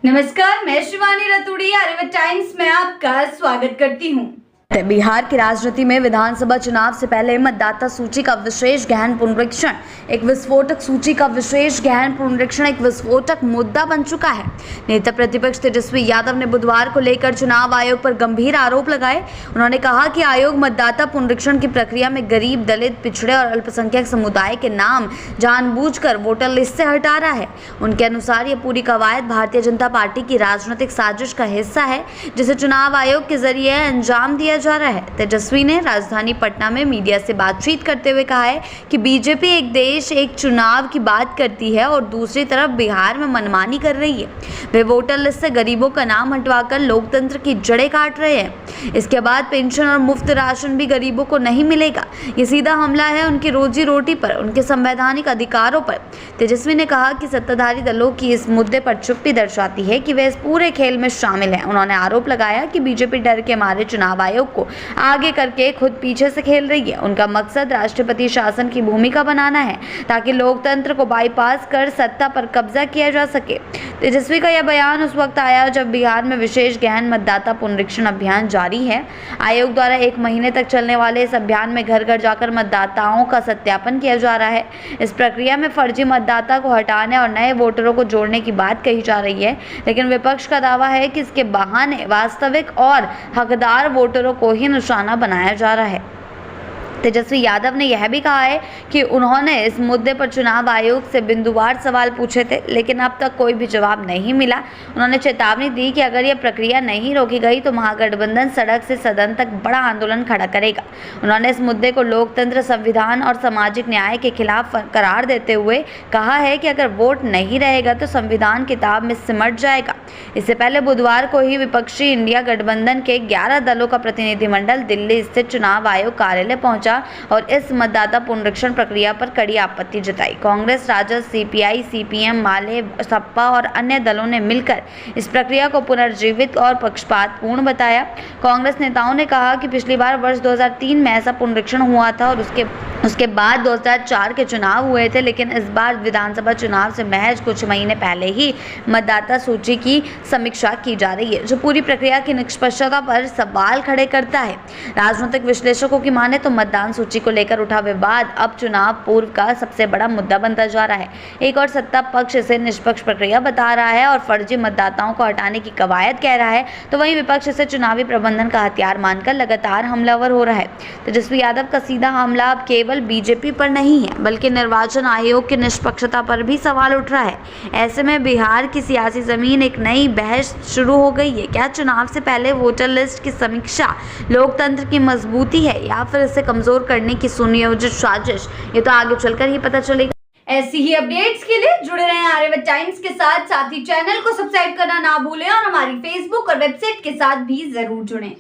नमस्कार, मैं शिवानी रतूड़ी आर्यभट्ट टाइम्स में आपका स्वागत करती हूँ। बिहार की राजनीति में विधानसभा चुनाव से पहले मतदाता सूची का विशेष गहन पुनरीक्षण एक विस्फोटक सूची का विशेष गहन पुनरीक्षण एक विस्फोटक मुद्दा बन चुका है। नेता प्रतिपक्ष तेजस्वी यादव ने बुधवार को लेकर चुनाव आयोग पर गंभीर आरोप लगाए। उन्होंने कहा कि आयोग मतदाता पुनरीक्षण की प्रक्रिया में गरीब, दलित, पिछड़े और अल्पसंख्यक समुदाय के नाम जानबूझकर वोटर लिस्ट से हटा रहा है। उनके अनुसार यह पूरी कवायद भारतीय जनता पार्टी की राजनीतिक साजिश का हिस्सा है, जिसे चुनाव आयोग के जरिए अंजाम दिया जा रहा है। तेजस्वी ने राजधानी पटना में मीडिया से बातचीत करते हुए कहा है कि बीजेपी एक देश एक चुनाव की बात करती है और दूसरी तरफ बिहार में मनमानी कर रही है। वे वोटर लिस्ट से गरीबों का नाम हटवाकर लोकतंत्र की जड़ें काट रहे हैं। इसके बाद पेंशन और मुफ्त राशन भी गरीबों को नहीं मिलेगा। ये सीधा हमला है उनकी रोजी रोटी पर, उनके संवैधानिक अधिकारों पर। तेजस्वी ने कहा कि सत्ताधारी दलों की इस मुद्दे पर चुप्पी दर्शाती है कि वे इस पूरे खेल में शामिल हैं। उन्होंने आरोप लगाया कि बीजेपी डर के मारे चुनाव आयोग को आगे करके खुद पीछे से खेल रही है। उनका मकसद राष्ट्रपति शासन की भूमिका बनाना है ताकि लोकतंत्र को बाईपास कर सत्ता पर कब्जा किया जा सके। तेजस्वी का यह बयान उस वक्त आया जब बिहार में विशेष गहन मतदाता पुनरीक्षण अभियान जारी है। आयोग द्वारा 1 महीने तक चलने वाले इस अभियान में घर घर जाकर मतदाताओं का सत्यापन किया जा रहा है। इस प्रक्रिया में फर्जी मतदाता को हटाने और नए वोटरों को जोड़ने की बात कही जा रही है, लेकिन विपक्ष का दावा है कि इसके बहाने वास्तविक और हकदार वोटरों को ही निशाना बनाया जा रहा है। तेजस्वी यादव ने यह भी कहा है कि उन्होंने इस मुद्दे पर चुनाव आयोग से बिंदुवार सवाल पूछे थे, लेकिन अब तक कोई भी जवाब नहीं मिला। उन्होंने चेतावनी दी कि अगर यह प्रक्रिया नहीं रोकी गई तो महागठबंधन सड़क से सदन तक बड़ा आंदोलन खड़ा करेगा। उन्होंने इस मुद्दे को लोकतंत्र, संविधान और सामाजिक न्याय के खिलाफ करार देते हुए कहा है कि अगर वोट नहीं रहेगा तो संविधान किताब में सिमट जाएगा। इससे पहले बुधवार को ही विपक्षी इंडिया गठबंधन के 11 दलों का प्रतिनिधिमंडल दिल्ली स्थित चुनाव आयोग कार्यालय पहुंचा और इस मतदाता पुनरीक्षण प्रक्रिया पर कड़ी आपत्ति जताई। कांग्रेस, राजद, सीपीआई, सीपीएम, माले, सपा और अन्य दलों ने मिलकर इस प्रक्रिया को पुनर्जीवित और पक्षपातपूर्ण बताया। कांग्रेस नेताओं ने कहा कि पिछली बार वर्ष 2003 में ऐसा पुनरीक्षण हुआ था और उसके बाद 2004 के चुनाव हुए थे, लेकिन इस बार विधानसभा चुनाव से महज कुछ महीने पहले ही मतदाता सूची की समीक्षा की जा रही है, जो पूरी प्रक्रिया की निष्पक्षता पर सवाल खड़े करता है। राजनीतिक विश्लेषकों की माने तो मतदान सूची को लेकर उठा विवाद अब चुनाव पूर्व का सबसे बड़ा मुद्दा बनता जा रहा है। एक और सत्ता पक्ष इसे निष्पक्ष प्रक्रिया बता रहा है और फर्जी मतदाताओं को हटाने की कवायद कह रहा है, तो वहीं विपक्ष इसे चुनावी प्रबंधन का हथियार मानकर लगातार हमलावर हो रहा है। तेजस्वी यादव का सीधा हमला अब केवल बीजेपी पर नहीं है, बल्कि निर्वाचन आयोग की निष्पक्षता पर भी सवाल उठ रहा है। ऐसे में बिहार की सियासी जमीन एक नई बहस शुरू हो गई है। क्या चुनाव से पहले वोटर लिस्ट की समीक्षा लोकतंत्र की मजबूती है या फिर इसे कमजोर करने की सुनियोजित साजिश? ये तो आगे चलकर ही पता चलेगा। ऐसी ही अपडेट्स के लिए जुड़े रहें आर्यभट्ट टाइम्स के साथ ही चैनल को सब्सक्राइब करना ना भूलें और हमारी फेसबुक और वेबसाइट के साथ भी जरूर जुड़ें।